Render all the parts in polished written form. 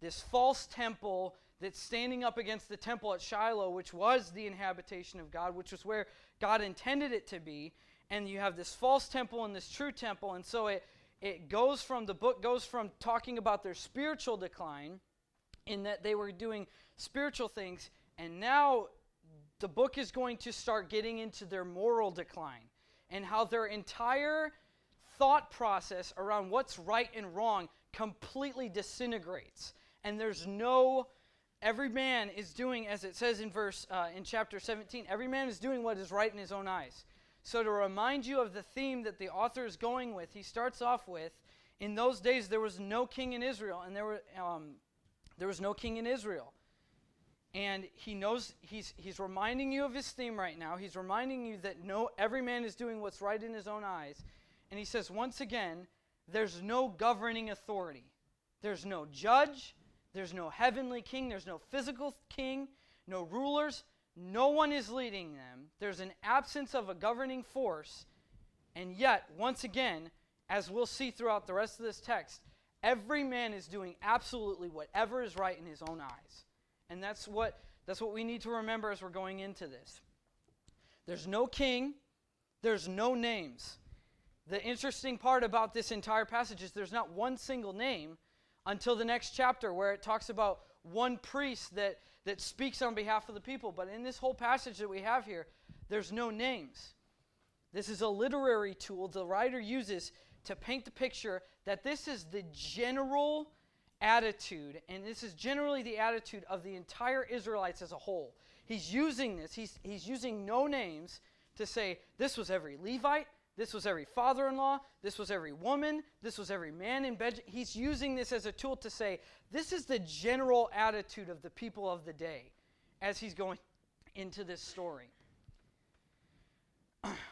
this false temple that's standing up against the temple at Shiloh, which was the inhabitation of God, which was where God intended it to be. And you have this false temple and this true temple. And so the book goes from talking about their spiritual decline, in that they were doing spiritual things, and now the book is going to start getting into their moral decline and how their entire thought process around what's right and wrong completely disintegrates. And every man is doing, as it says in chapter 17, every man is doing what is right in his own eyes. So to remind you of the theme that the author is going with, he starts off with, in those days there was no king in Israel, and there was no king in Israel. And he knows, he's reminding you of his theme right now. He's reminding you that every man is doing what's right in his own eyes. And he says, once again, there's no governing authority. There's no judge. There's no heavenly king. There's no physical king. No rulers. No one is leading them. There's an absence of a governing force. And yet, once again, as we'll see throughout the rest of this text, every man is doing absolutely whatever is right in his own eyes. And that's what we need to remember as we're going into this. There's no king. There's no names. The interesting part about this entire passage is there's not one single name until the next chapter, where it talks about one priest that speaks on behalf of the people. But in this whole passage that we have here, there's no names. This is a literary tool the writer uses to paint the picture that this is the general attitude, and this is generally the attitude of the entire Israelites as a whole. He's using this. He's using no names to say this was every Levite, this was every father-in-law, this was every woman, this was every man in bed. He's using this as a tool to say this is the general attitude of the people of the day as he's going into this story.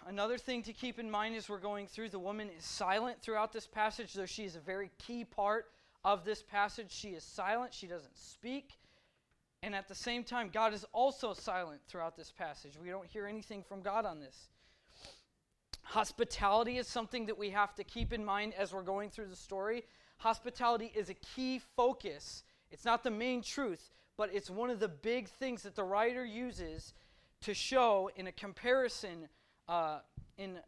Another thing to keep in mind as we're going through, the woman is silent throughout this passage, though she is a very key part of this passage. She is silent. She doesn't speak. And at the same time, God is also silent throughout this passage. We don't hear anything from God on this. Hospitality is something that we have to keep in mind as we're going through the story. Hospitality is a key focus. It's not the main truth, but it's one of the big things that the writer uses to show in a comparison, in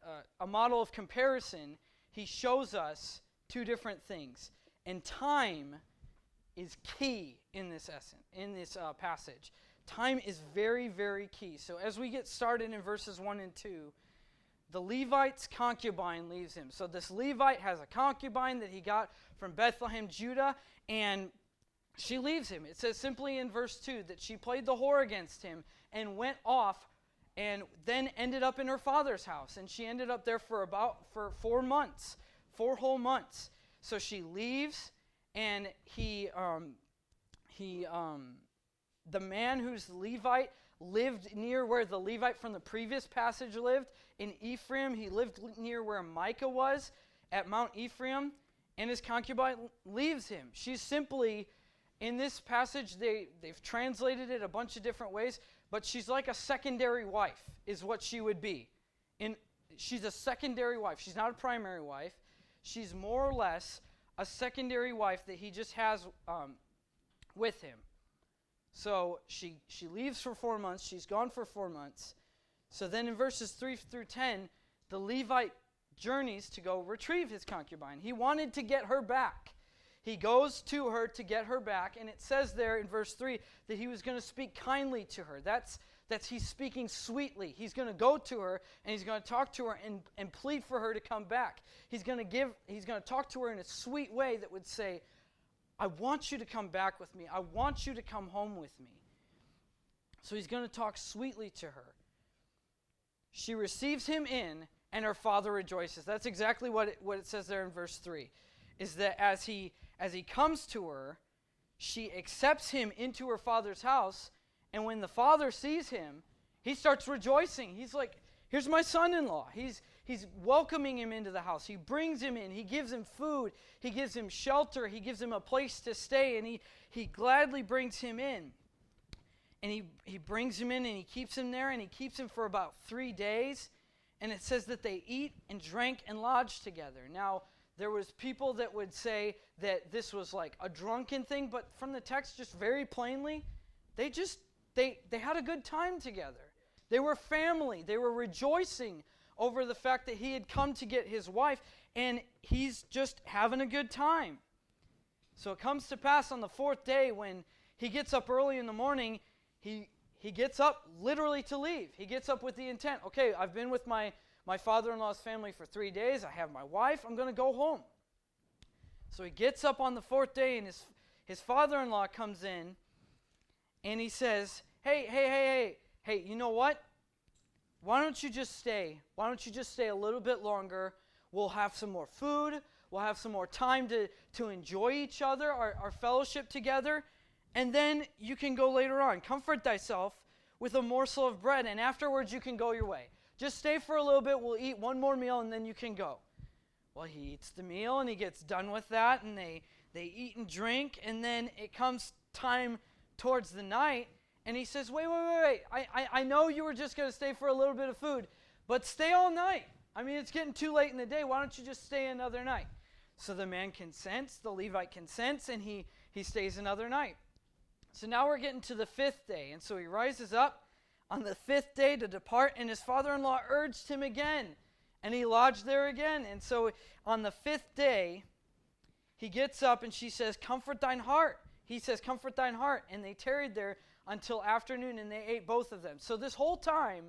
a model of comparison. He shows us two different things. And time is key in this passage. Time is very, very key. So as we get started in verses 1 and 2, the Levite's concubine leaves him. So this Levite has a concubine that he got from Bethlehem, Judah, and she leaves him. It says simply in verse 2 that she played the whore against him and went off and then ended up in her father's house. And she ended up there for 4 months, 4 whole months. So she leaves, and the man who's Levite lived near where the Levite from the previous passage lived. In Ephraim, he lived near where Micah was at Mount Ephraim, and his concubine leaves him. She's simply, in this passage, they've translated it a bunch of different ways, but she's like a secondary wife, is what she would be. She's a secondary wife. She's not a primary wife. She's more or less a secondary wife that he just has with him. So she leaves for 4 months. She's gone for 4 months. So then in verses 3 through 10, the Levite journeys to go retrieve his concubine. He wanted to get her back. He goes to her to get her back, and it says there in verse 3 that he was going to speak kindly to her. That's he's speaking sweetly. He's going to go to her, and he's going to talk to her and plead for her to come back. He's going to talk to her in a sweet way that would say, I want you to come back with me. I want you to come home with me. So he's going to talk sweetly to her. She receives him in, and her father rejoices. That's exactly what it says there in verse 3, is that as he comes to her, she accepts him into her father's house, and when the father sees him, he starts rejoicing. He's like, here's my son-in-law. He's welcoming him into the house. He brings him in. He gives him food. He gives him shelter. He gives him a place to stay, and he gladly brings him in. And he brings him in, and he keeps him there, and he keeps him for about 3 days. And it says that they eat and drank and lodged together. Now, There was people that would say that this was like a drunken thing, but from the text, just very plainly, they had a good time together. They were family. They were rejoicing over the fact that he had come to get his wife, and he's just having a good time. So it comes to pass on the fourth day when he gets up early in the morning, he gets up literally to leave. He gets up with the intent, okay, I've been with my father-in-law's family for 3 days. I have my wife. I'm going to go home. So he gets up on the fourth day, and his father-in-law comes in, and he says, hey, you know what? Why don't you just stay? Why don't you just stay a little bit longer? We'll have some more food. We'll have some more time to enjoy each other, our fellowship together. And then you can go later on. Comfort thyself with a morsel of bread, and afterwards you can go your way. Just stay for a little bit. We'll eat one more meal, and then you can go. Well, he eats the meal, and he gets done with that, and they eat and drink, and then it comes time towards the night, and he says, wait. I know you were just going to stay for a little bit of food, but stay all night. I mean, it's getting too late in the day. Why don't you just stay another night? So the man consents, the Levite consents, and he stays another night. So now we're getting to the fifth day, and so he rises up on the fifth day to depart, and his father-in-law urged him again, and he lodged there again. And so on the fifth day, he gets up, and she says, comfort thine heart. He says, comfort thine heart. And they tarried there until afternoon, and they ate both of them. So this whole time,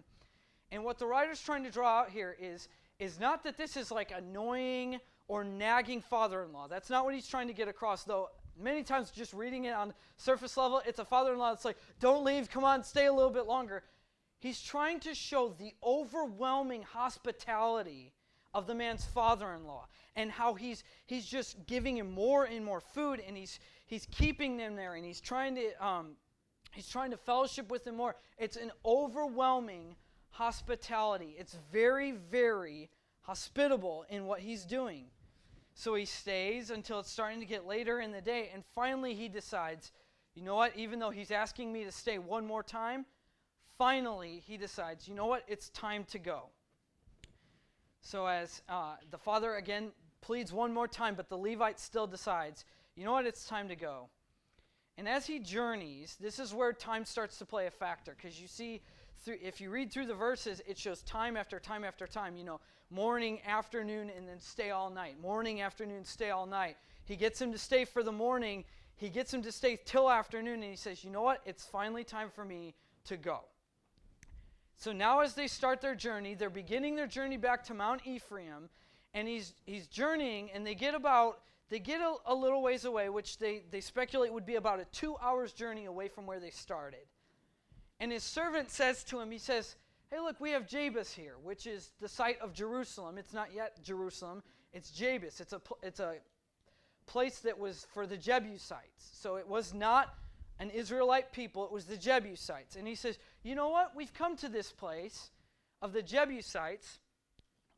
and what the writer's trying to draw out here is not that this is like annoying or nagging father-in-law. That's not what he's trying to get across, though. Many times just reading it on surface level, it's a father-in-law that's like, don't leave, come on, stay a little bit longer. He's trying to show the overwhelming hospitality of the man's father-in-law and how he's just giving him more and more food, and he's keeping them there, and he's trying to fellowship with them more. It's an overwhelming hospitality. It's very, very hospitable in what he's doing. So he stays until it's starting to get later in the day, and finally he decides, you know what, even though he's asking me to stay one more time, finally he decides, you know what, it's time to go. So as the father again pleads one more time, but the Levite still decides, you know what, it's time to go. And as he journeys, this is where time starts to play a factor, because you see, if you read through the verses, it shows time after time after time, morning, afternoon, and then stay all night. Morning, afternoon, stay all night. He gets him to stay for the morning. He gets him to stay till afternoon, and he says, you know what? It's finally time for me to go. So now as they start their journey, they're beginning their journey back to Mount Ephraim, and he's journeying, and they get a little ways away, which they speculate would be about a 2 hours journey away from where they started. And his servant says to him, he says, hey, look, we have Jabus here, which is the site of Jerusalem. It's not yet Jerusalem. It's Jabus. It's a place that was for the Jebusites. So it was not an Israelite people. It was the Jebusites. And he says, you know what? We've come to this place of the Jebusites.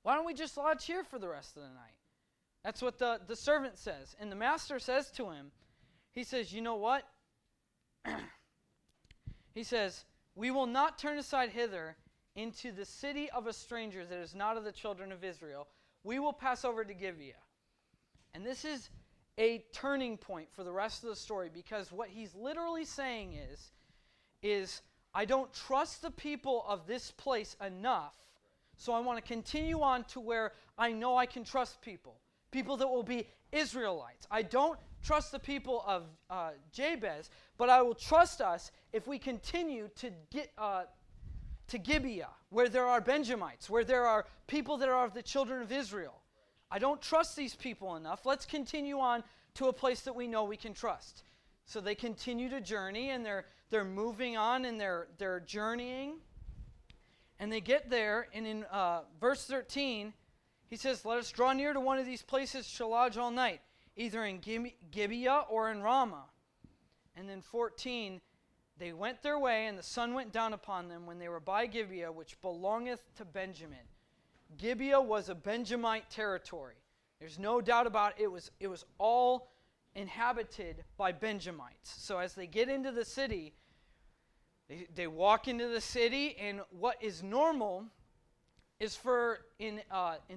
Why don't we just lodge here for the rest of the night? That's what the servant says. And the master says to him, he says, you know what? He says, we will not turn aside hither into the city of a stranger that is not of the children of Israel. We will pass over to Gibeah. And this is a turning point for the rest of the story, because what he's literally saying is I don't trust the people of this place enough, so I want to continue on to where I know I can trust people that will be Israelites. I don't trust the people of Jabez, but I will trust us if we continue to get to Gibeah, where there are Benjamites, where there are people that are of the children of Israel. I don't trust these people enough. Let's continue on to a place that we know we can trust. So they continue to journey, and they're moving on, and they're journeying. And they get there, and in verse 13, he says, let us draw near to one of these places, shall lodge all night, either in Gibeah or in Ramah. And then 14, they went their way, and the sun went down upon them when they were by Gibeah, which belongeth to Benjamin. Gibeah was a Benjamite territory. There's no doubt about it. It was all inhabited by Benjamites. So as they get into the city, they walk into the city, and what is normal is in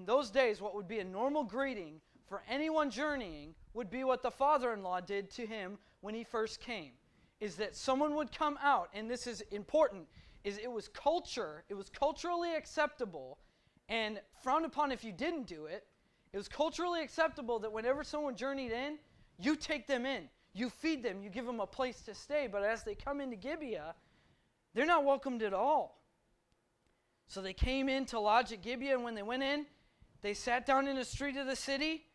those days, what would be a normal greeting for anyone journeying would be what the father-in-law did to him when he first came, is that someone would come out, and this is important, is it was culturally acceptable and frowned upon if you didn't do it. It was culturally acceptable that whenever someone journeyed in, you take them in, you feed them, you give them a place to stay. But as they come into Gibeah, they're not welcomed at all. So they came in to lodge at Gibeah, and when they went in, they sat down in the street of the city,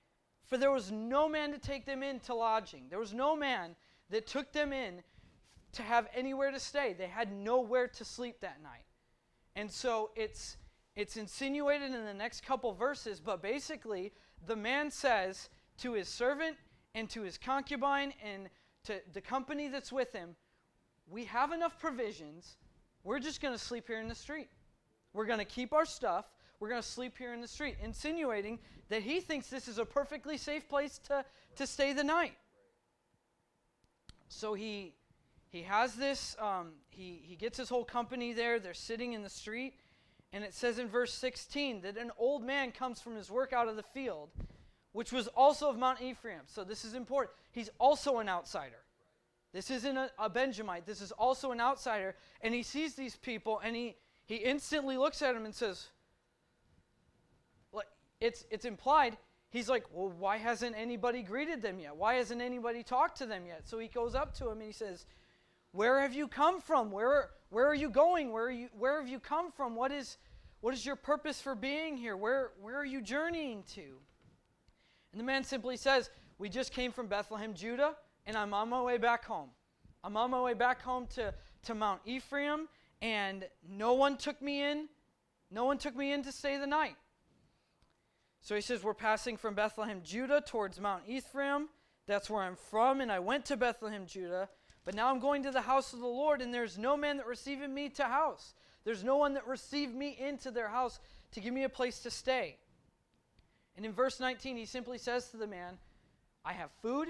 for there was no man to take them in to lodging. There was no man that took them in to have anywhere to stay. They had nowhere to sleep that night. And so it's insinuated in the next couple verses, but basically the man says to his servant and to his concubine and to the company that's with him, we have enough provisions. We're just going to sleep here in the street. We're going to keep our stuff. We're going to sleep here in the street, insinuating that he thinks this is a perfectly safe place to stay the night. So he has this, he gets his whole company there. They're sitting in the street. And it says in verse 16 that an old man comes from his work out of the field, which was also of Mount Ephraim. So this is important. He's also an outsider. This isn't a Benjamite. This is also an outsider. And he sees these people, and he instantly looks at them and says, like, it's implied, he's like, well, why hasn't anybody greeted them yet? Why hasn't anybody talked to them yet? So he goes up to him and he says, where have you come from? Where are you going? Where have you come from? What is your purpose for being here? Where are you journeying to? And the man simply says, we just came from Bethlehem, Judah, and I'm on my way back home. I'm on my way back home to Mount Ephraim, and no one took me in. No one took me in to stay the night. So he says, we're passing from Bethlehem, Judah, towards Mount Ephraim. That's where I'm from, and I went to Bethlehem, Judah. But now I'm going to the house of the Lord, and there's no man that received me to house. There's no one that received me into their house to give me a place to stay. And in verse 19, he simply says to the man, I have food,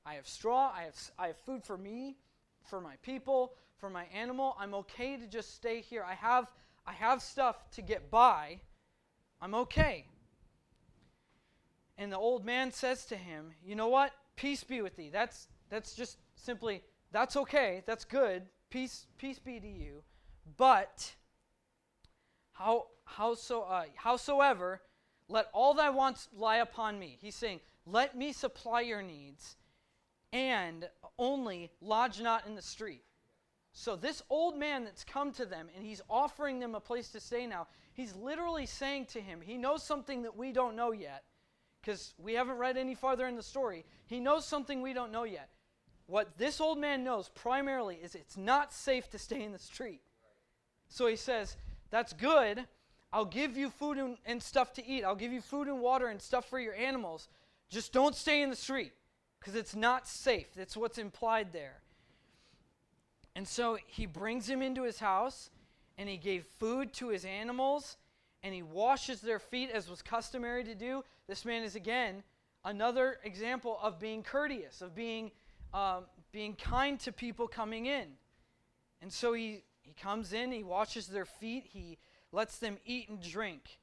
I have straw, I have food for me, for my people, for my animal. I'm okay to just stay here. I have stuff to get by. I'm okay. And the old man says to him, you know what? Peace be with thee. That's just simply, that's okay. That's good. Peace be to you. But howsoever, let all thy wants lie upon me. He's saying, let me supply your needs, and only lodge not in the street. So this old man that's come to them, and he's offering them a place to stay now, he's literally saying to him, he knows something that we don't know yet, because we haven't read any farther in the story. He knows something we don't know yet. What this old man knows primarily is it's not safe to stay in the street. So he says, that's good. I'll give you food and stuff to eat. I'll give you food and water and stuff for your animals. Just don't stay in the street, because it's not safe. That's what's implied there. And so he brings him into his house, and he gave food to his animals, and he washes their feet as was customary to do. This man is, again, another example of being courteous, of being kind to people coming in. And so he comes in, he washes their feet, he lets them eat and drink.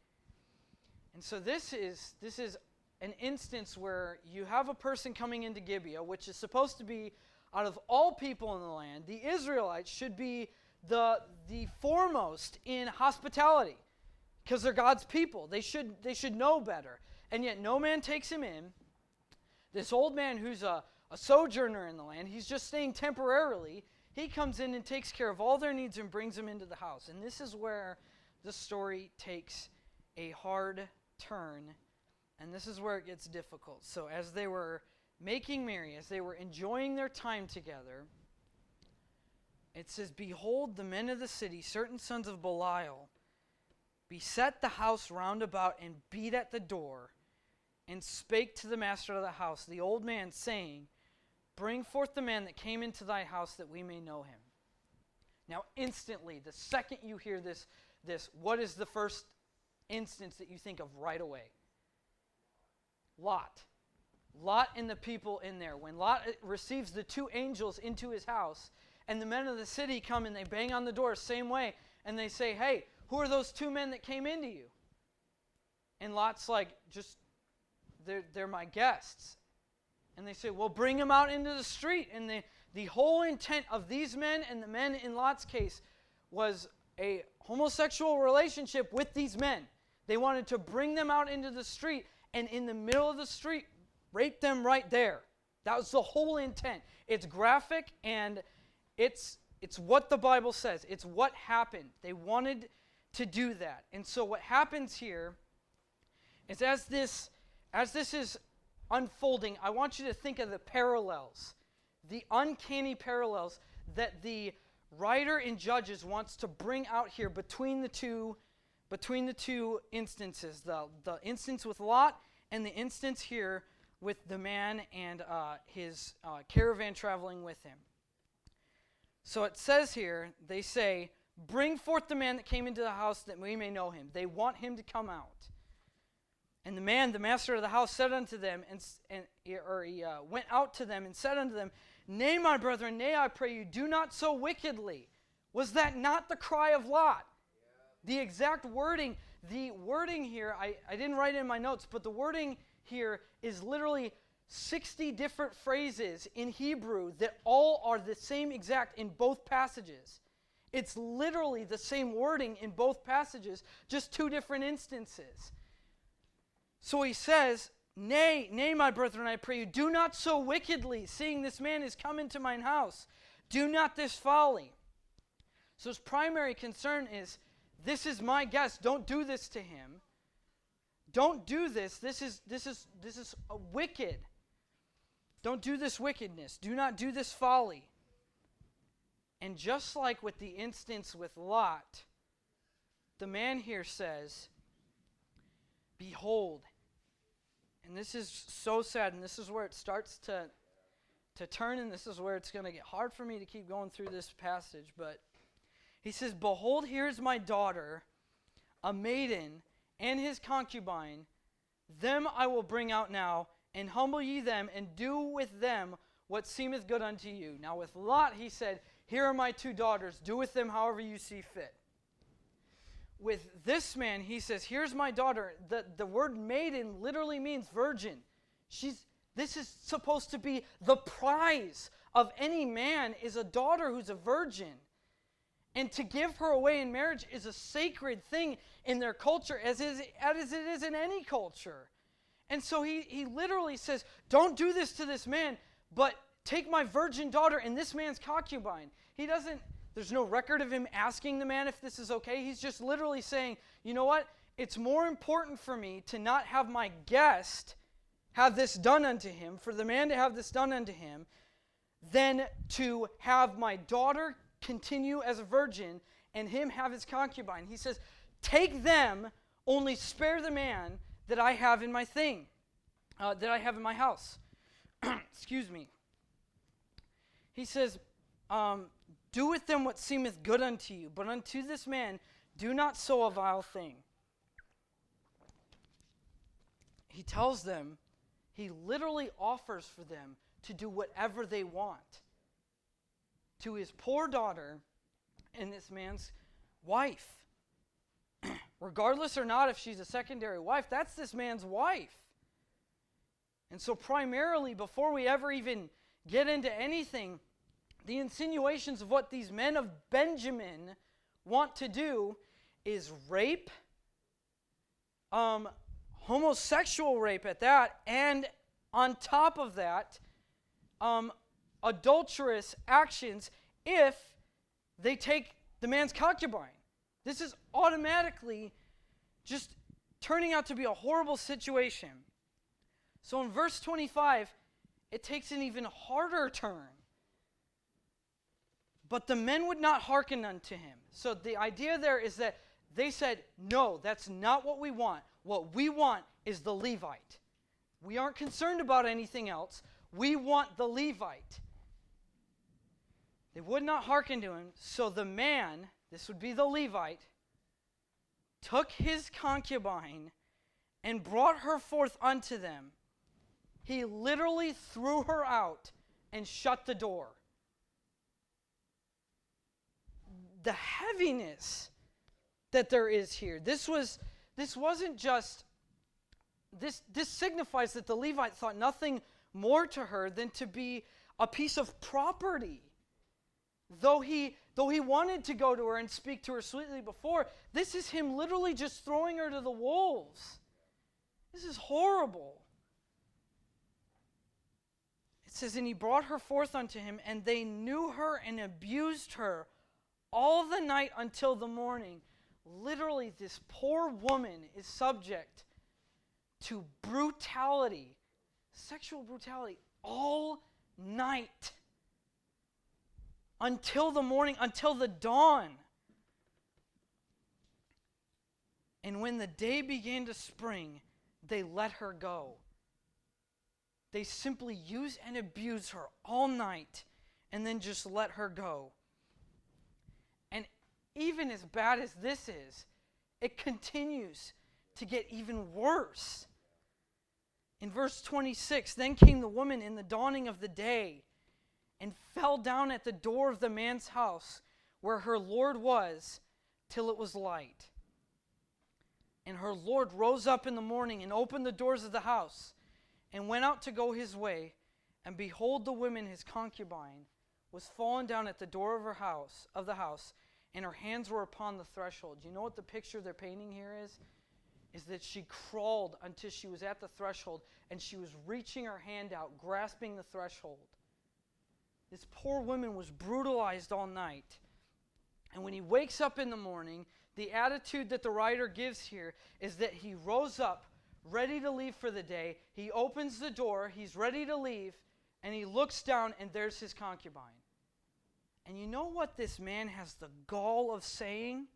And so this is an instance where you have a person coming into Gibeah, which is supposed to be, out of all people in the land, the Israelites should be the foremost in hospitality, because they're God's people. They should know better. And yet no man takes him in. This old man who's a sojourner in the land, he's just staying temporarily, he comes in and takes care of all their needs and brings them into the house. And this is where the story takes a hard turn, and this is where it gets difficult. So as they were making merry, as they were enjoying their time together, it says, behold, the men of the city, certain sons of Belial, beset the house round about and beat at the door, and spake to the master of the house, the old man, saying, bring forth the man that came into thy house, that we may know him. Now instantly, the second you hear this, what is the first instance that you think of right away? Lot. Lot and the people in there. When Lot receives the two angels into his house, and the men of the city come and they bang on the door same way, and they say, hey, who are those two men that came into you? And Lot's like, they're my guests. And they say, well, bring them out into the street. And the whole intent of these men and the men in Lot's case was a homosexual relationship with these men. They wanted to bring them out into the street, and in the middle of the street, rape them right there. That was the whole intent. It's graphic, and it's what the Bible says. It's what happened. They wanted to do that. And so what happens here is as this is unfolding, I want you to think of the parallels, the uncanny parallels that the writer in Judges wants to bring out here between the two instances, the instance with Lot and the instance here with the man and his caravan traveling with him. So it says here, they say, bring forth the man that came into the house that we may know him. They want him to come out. And the man, the master of the house, said unto them, he went out to them and said unto them, Nay, my brethren, nay, I pray you, do not so wickedly. Was that not the cry of Lot? Yeah. The exact wording, here, I didn't write it in my notes, but the wording here is literally 60 different phrases in Hebrew that all are the same exact in both passages. It's literally the same wording in both passages, just two different instances. So he says, Nay, nay, my brethren, I pray you, do not so wickedly, seeing this man is come into mine house. Do not this folly. So his primary concern is, this is my guest. Don't do this to him. Don't do this. This is wicked. Don't do this wickedness. Do not do this folly. And just like with the instance with Lot, the man here says, Behold. And this is so sad, and this is where it starts to turn, and this is where it's going to get hard for me to keep going through this passage. But he says, Behold, here is my daughter, a maiden, and his concubine. Them I will bring out now, and humble ye them, and do with them what seemeth good unto you. Now with Lot he said, Here are my two daughters, do with them however you see fit. With this man, he says, here's my daughter. The word maiden literally means virgin. This is supposed to be the prize of any man, is a daughter who's a virgin. And to give her away in marriage is a sacred thing in their culture, as it is in any culture. And so he literally says, don't do this to this man, but take my virgin daughter and this man's concubine. There's no record of him asking the man if this is okay. He's just literally saying, you know what? It's more important for me to not have my guest have this done unto him, for the man to have this done unto him, than to have my daughter continue as a virgin and him have his concubine. He says, take them, only spare the man that I have in my that I have in my house. Excuse me. He says, do with them what seemeth good unto you, but unto this man do not sow a vile thing. He tells them, he literally offers for them to do whatever they want to his poor daughter and this man's wife. Regardless or not if she's a secondary wife, that's this man's wife. And so primarily, before we ever even get into anything, the insinuations of what these men of Benjamin want to do is rape, homosexual rape at that, and on top of that, adulterous actions if they take the man's concubine. This is automatically just turning out to be a horrible situation. So in verse 25, it takes an even harder turn. But the men would not hearken unto him. So the idea there is that they said, no, that's not what we want. What we want is the Levite. We aren't concerned about anything else. We want the Levite. They would not hearken to him. So the man, this would be the Levite, took his concubine and brought her forth unto them. He literally threw her out and shut the door. The heaviness that there is here. This wasn't just this signifies that the Levite thought nothing more to her than to be a piece of property. Though he wanted to go to her and speak to her sweetly before, this is him literally just throwing her to the wolves. This is horrible. It says, and he brought her forth unto him, and they knew her and abused her all the night until the morning. Literally, this poor woman is subject to brutality, sexual brutality, all night. Until the morning, until the dawn. And when the day began to spring, they let her go. They simply use and abuse her all night and then just let her go. And even as bad as this is, it continues to get even worse. In verse 26, then came the woman in the dawning of the day and fell down at the door of the man's house where her Lord was till it was light. And her Lord rose up in the morning and opened the doors of the house and went out to go his way. And behold, the woman, his concubine, was fallen down at the door of the house, and her hands were upon the threshold. You know what the picture they're painting here is? Is that she crawled until she was at the threshold, and she was reaching her hand out, grasping the threshold. This poor woman was brutalized all night. And when he wakes up in the morning, the attitude that the writer gives here is that he rose up, ready to leave for the day. He opens the door, he's ready to leave, and he looks down, and there's his concubine. And you know what this man has the gall of saying?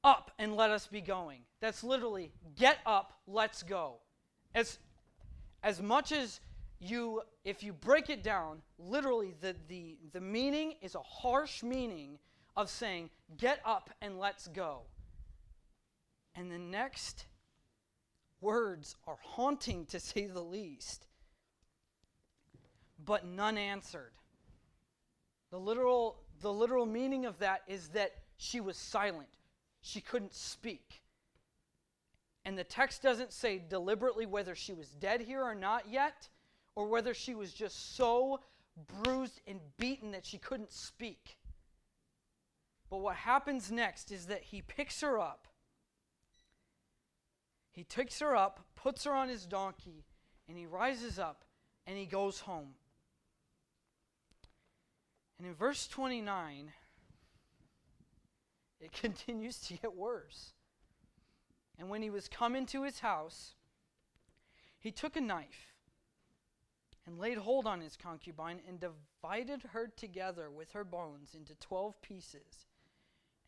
Up and let us be going. That's literally, get up, let's go. As much as if you break it down, literally the meaning is a harsh meaning of saying, get up and let's go. And the next words are haunting, to say the least. But none answered. The literal meaning of that is that she was silent. She couldn't speak. And the text doesn't say deliberately whether she was dead here or not yet, or whether she was just so bruised and beaten that she couldn't speak. But what happens next is that he picks her up. He takes her up, puts her on his donkey, and he rises up, and he goes home. And in verse 29, it continues to get worse. And when he was come into his house, he took a knife and laid hold on his concubine and divided her together with her bones into 12 pieces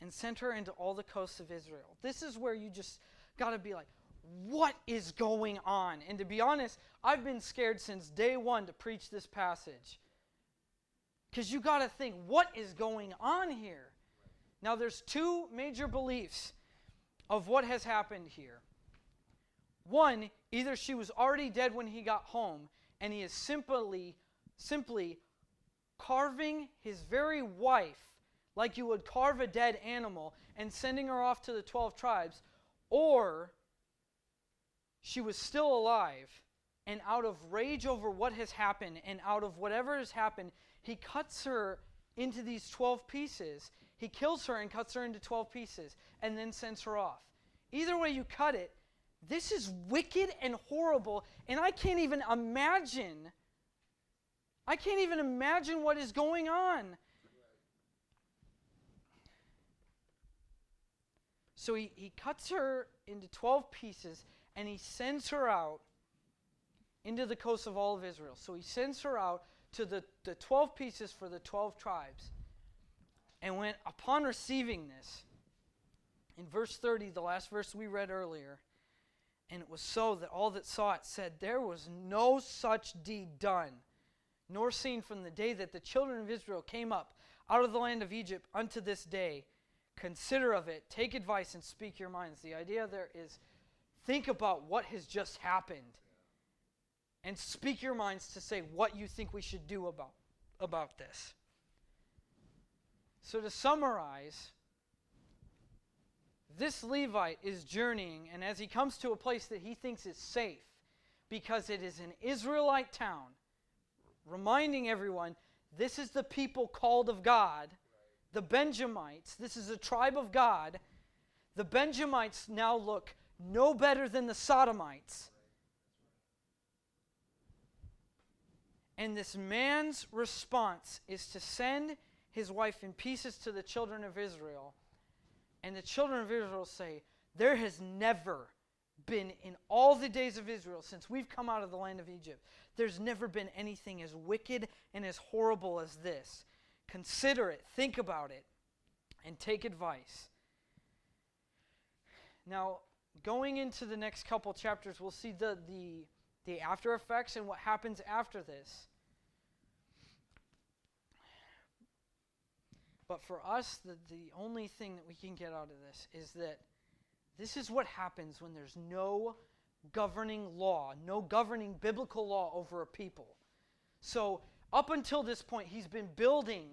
and sent her into all the coasts of Israel. This is where you just got to be like, what is going on? And to be honest, I've been scared since day one to preach this passage. Because you got to think, what is going on here? Now, there's two major beliefs of what has happened here. One, either she was already dead when he got home, and he is simply carving his very wife like you would carve a dead animal and sending her off to the 12 tribes, or she was still alive, and out of rage over what has happened and out of whatever has happened, he cuts her into these 12 pieces. He kills her and cuts her into 12 pieces and then sends her off. Either way you cut it, this is wicked and horrible, and I can't even imagine what is going on. So he cuts her into 12 pieces, and he sends her out into the coast of all of Israel. So he sends her out to the 12 pieces for the 12 tribes. And when upon receiving this, in verse 30, the last verse we read earlier, and it was so that all that saw it said, there was no such deed done, nor seen from the day that the children of Israel came up out of the land of Egypt unto this day. Consider of it, take advice, and speak your minds. The idea there is, think about what has just happened, and speak your minds to say what you think we should do about this. So to summarize, this Levite is journeying, and as he comes to a place that he thinks is safe, because it is an Israelite town, reminding everyone, this is the people called of God, the Benjamites. This is a tribe of God. The Benjamites now look no better than the Sodomites. And this man's response is to send his wife in pieces to the children of Israel. And the children of Israel say, there has never been in all the days of Israel, since we've come out of the land of Egypt, there's never been anything as wicked and as horrible as this. Consider it, think about it, and take advice. Now, going into the next couple chapters, we'll see the after effects and what happens after this. But for us, the only thing that we can get out of this is that this is what happens when there's no governing law, no governing biblical law over a people. So up until this point, he's been building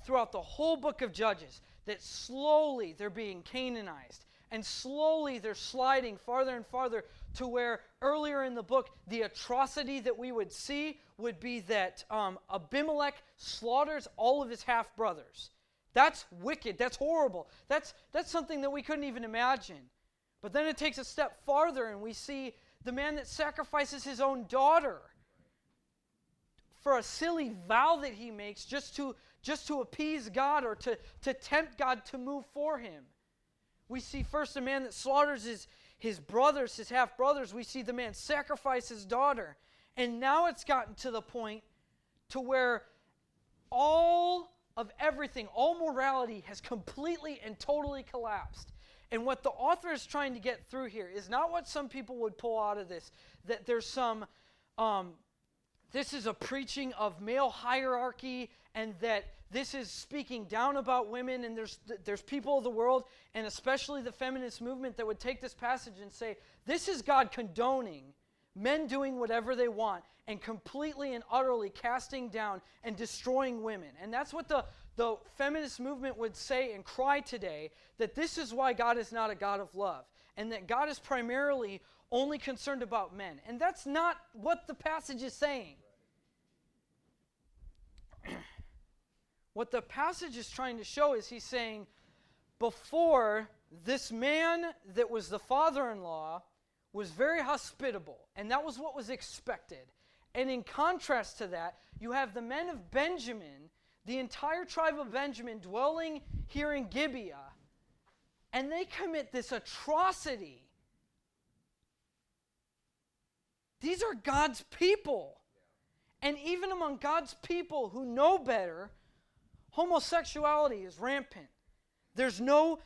throughout the whole book of Judges that slowly they're being Canaanized. And slowly they're sliding farther and farther to where earlier in the book, the atrocity that we would see would be that Abimelech slaughters all of his half-brothers. That's wicked. That's horrible. That's something that we couldn't even imagine. But then it takes a step farther and we see the man that sacrifices his own daughter for a silly vow that he makes just to appease God or to tempt God to move for him. We see first a man that slaughters his brothers, his half-brothers. We see the man sacrifice his daughter. And now it's gotten to the point to where all of everything, all morality has completely and totally collapsed. And what the author is trying to get through here is not what some people would pull out of this, that there's some, this is a preaching of male hierarchy and that this is speaking down about women, and there's people of the world, and especially the feminist movement, that would take this passage and say, this is God condoning men doing whatever they want and completely and utterly casting down and destroying women. And that's what the feminist movement would say and cry today, that this is why God is not a God of love, and that God is primarily only concerned about men. And that's not what the passage is saying. What the passage is trying to show is he's saying, before, this man that was the father-in-law was very hospitable, and that was what was expected. And in contrast to that, you have the men of Benjamin, the entire tribe of Benjamin dwelling here in Gibeah, and they commit this atrocity. These are God's people. And even among God's people who know better, homosexuality is rampant. There's no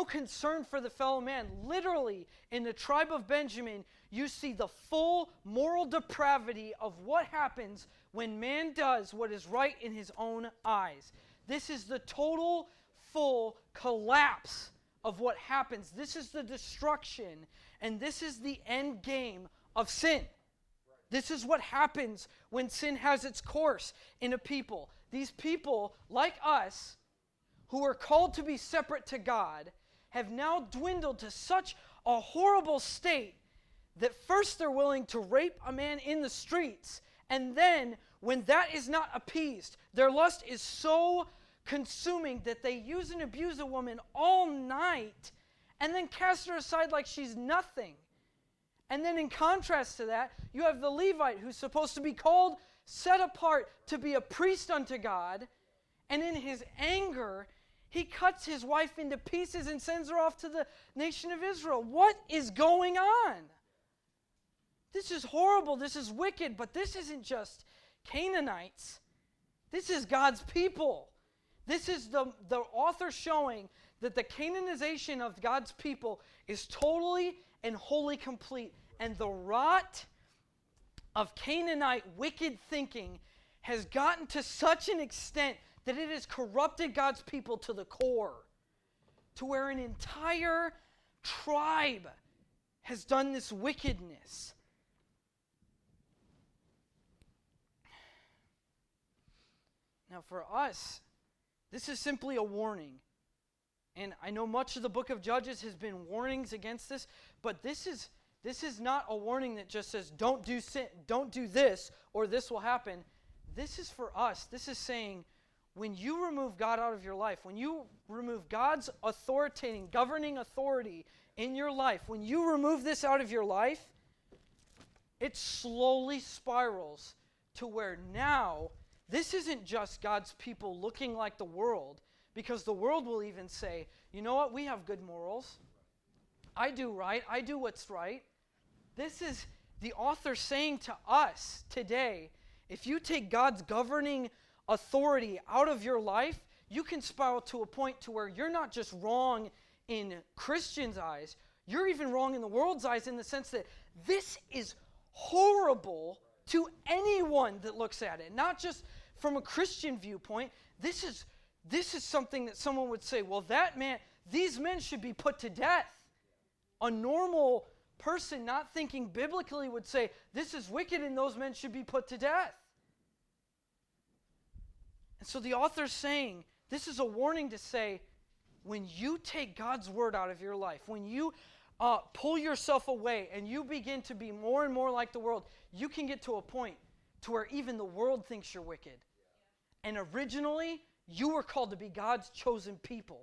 concern for the fellow man. Literally, in the tribe of Benjamin, you see the full moral depravity of what happens when man does what is right in his own eyes. This is the total, full collapse of what happens. This is the destruction, and this is the end game of sin. This is what happens when sin has its course in a people. These people, like us, who are called to be separate to God, have now dwindled to such a horrible state that first they're willing to rape a man in the streets, and then, when that is not appeased, their lust is so consuming that they use and abuse a woman all night and then cast her aside like she's nothing. And then in contrast to that, you have the Levite who's supposed to be called, set apart to be a priest unto God, and in his anger, he cuts his wife into pieces and sends her off to the nation of Israel. What is going on? This is horrible. This is wicked. But this isn't just Canaanites. This is God's people. This is the author showing that the Canaanization of God's people is totally and wholly complete. And the rot of Canaanite wicked thinking has gotten to such an extent that it has corrupted God's people to the core, to where an entire tribe has done this wickedness. Now for us, this is simply a warning. And I know much of the book of Judges has been warnings against this, but this is not a warning that just says, don't do sin, don't do this, or this will happen. This is for us. This is saying, when you remove God out of your life, when you remove God's authoritating, governing authority in your life, when you remove this out of your life, it slowly spirals to where now, this isn't just God's people looking like the world, because the world will even say, you know what, we have good morals. I do right. I do what's right. This is the author saying to us today, if you take God's governing authority out of your life, you can spiral to a point to where you're not just wrong in Christians' eyes, you're even wrong in the world's eyes, in the sense that this is horrible to anyone that looks at it. Not just from a Christian viewpoint. This is something that someone would say, well, these men should be put to death. A normal person not thinking biblically would say, this is wicked and those men should be put to death. And so the author's saying, this is a warning to say, when you take God's word out of your life, when you pull yourself away and you begin to be more and more like the world, you can get to a point to where even the world thinks you're wicked. And originally, you were called to be God's chosen people.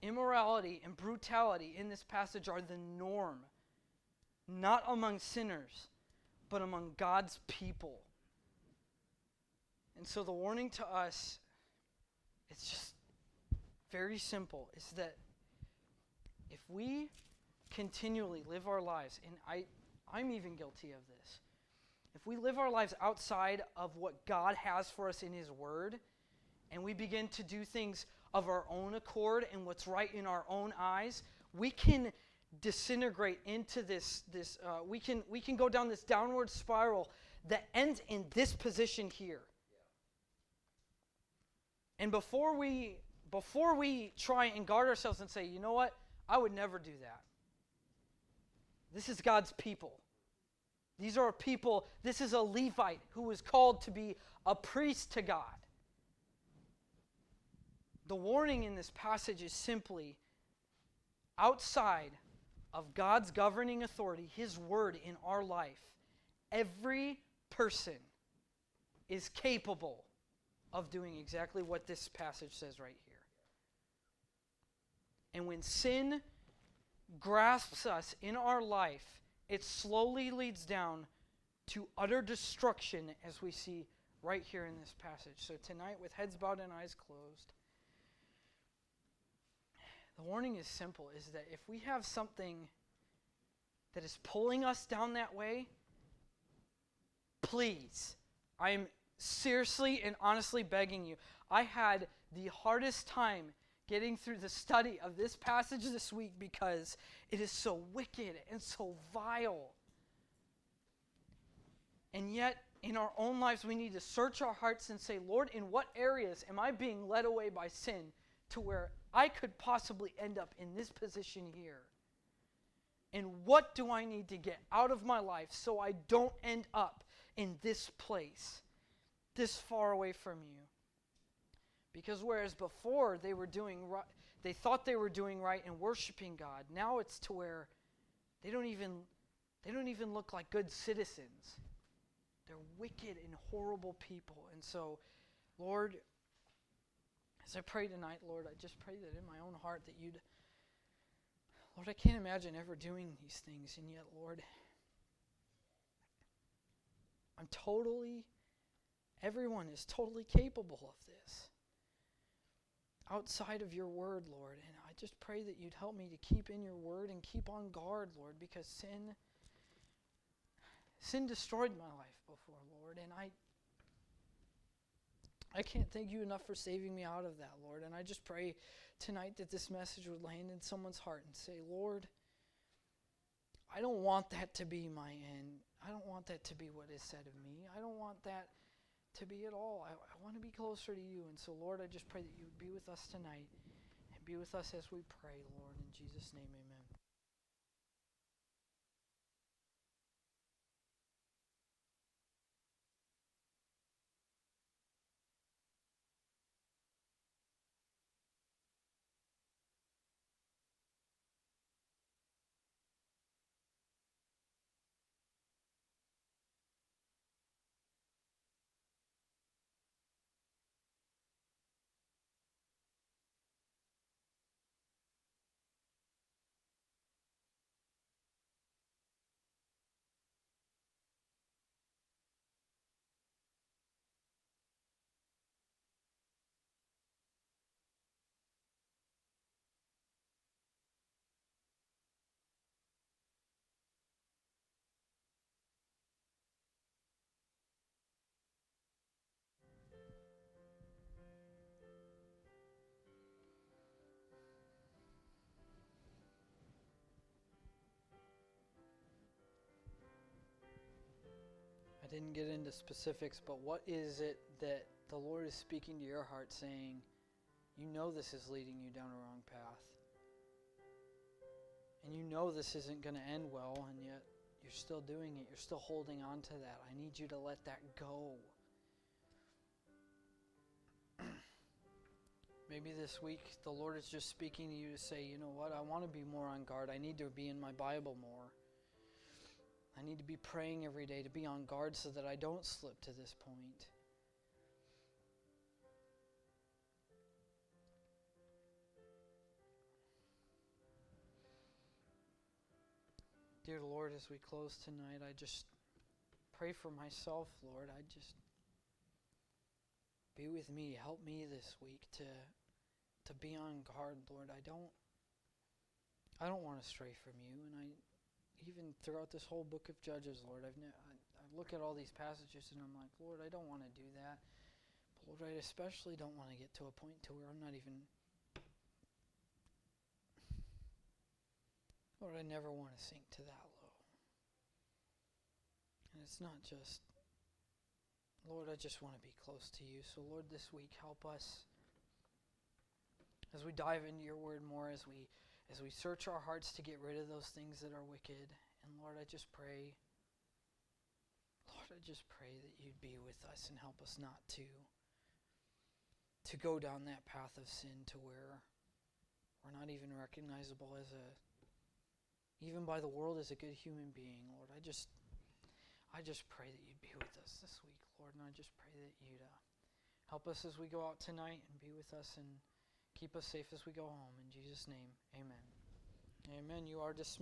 Immorality and brutality in this passage are the norm, not among sinners, but among God's people. And so the warning to us, it's just very simple, is that if we continually live our lives, and I'm even guilty of this, if we live our lives outside of what God has for us in His Word, and we begin to do things of our own accord and what's right in our own eyes, we can disintegrate into we can go down this downward spiral that ends in this position here. And before we try and guard ourselves and say, you know what, I would never do that. This is God's people. These are people, this is a Levite who was called to be a priest to God. The warning in this passage is simply, outside of God's governing authority, His word in our life, every person is capable of doing exactly what this passage says right here. And when sin grasps us in our life, it slowly leads down to utter destruction, as we see right here in this passage. So tonight, with heads bowed and eyes closed, the warning is simple, is that if we have something that is pulling us down that way, please, I am seriously and honestly begging you. I had the hardest time getting through the study of this passage this week because it is so wicked and so vile. And yet, in our own lives, we need to search our hearts and say, Lord, in what areas am I being led away by sin to where I could possibly end up in this position here? And what do I need to get out of my life so I don't end up in this place, this far away from you? Because whereas before they thought they were doing right and worshiping God, now it's to where they don't even look like good citizens. They're wicked and horrible people. And so, Lord, as I pray tonight, Lord, I just pray that in my own heart that Lord, I can't imagine ever doing these things, and yet, Lord, everyone is totally capable of this outside of your word, Lord. And I just pray that you'd help me to keep in your word and keep on guard, Lord, because sin destroyed my life before, Lord, and I can't thank you enough for saving me out of that, Lord. And I just pray tonight that this message would land in someone's heart and say, Lord, I don't want that to be my end. I don't want that to be what is said of me. I don't want that to be at all. I want to be closer to you. And so, Lord, I just pray that you would be with us tonight and be with us as we pray, Lord. In Jesus' name, amen. I didn't get into specifics, but what is it that the Lord is speaking to your heart saying, you know this is leading you down a wrong path. And you know this isn't going to end well, and yet you're still doing it. You're still holding on to that. I need you to let that go. Maybe this week the Lord is just speaking to you to say, you know what, I want to be more on guard. I need to be in my Bible more. I need to be praying every day to be on guard so that I don't slip to this point. Dear Lord, as we close tonight, I just pray for myself, Lord. I just be with me. Help me this week to be on guard, Lord. I don't want to stray from you, and even throughout this whole book of Judges, Lord, I look at all these passages and I'm like, Lord, I don't want to do that. But Lord, I especially don't want to get to a point to where I'm not even. Lord, I never want to sink to that low. And it's not just, Lord, I just want to be close to you. So Lord, this week, help us as we dive into your word more, as we search our hearts to get rid of those things that are wicked. And Lord, I just pray that you'd be with us and help us not to go down that path of sin to where we're not even recognizable even by the world as a good human being. Lord, I just pray that you'd be with us this week, Lord, and I just pray that you'd help us as we go out tonight and be with us and keep us safe as we go home. In Jesus' name, amen. Amen. You are dismissed.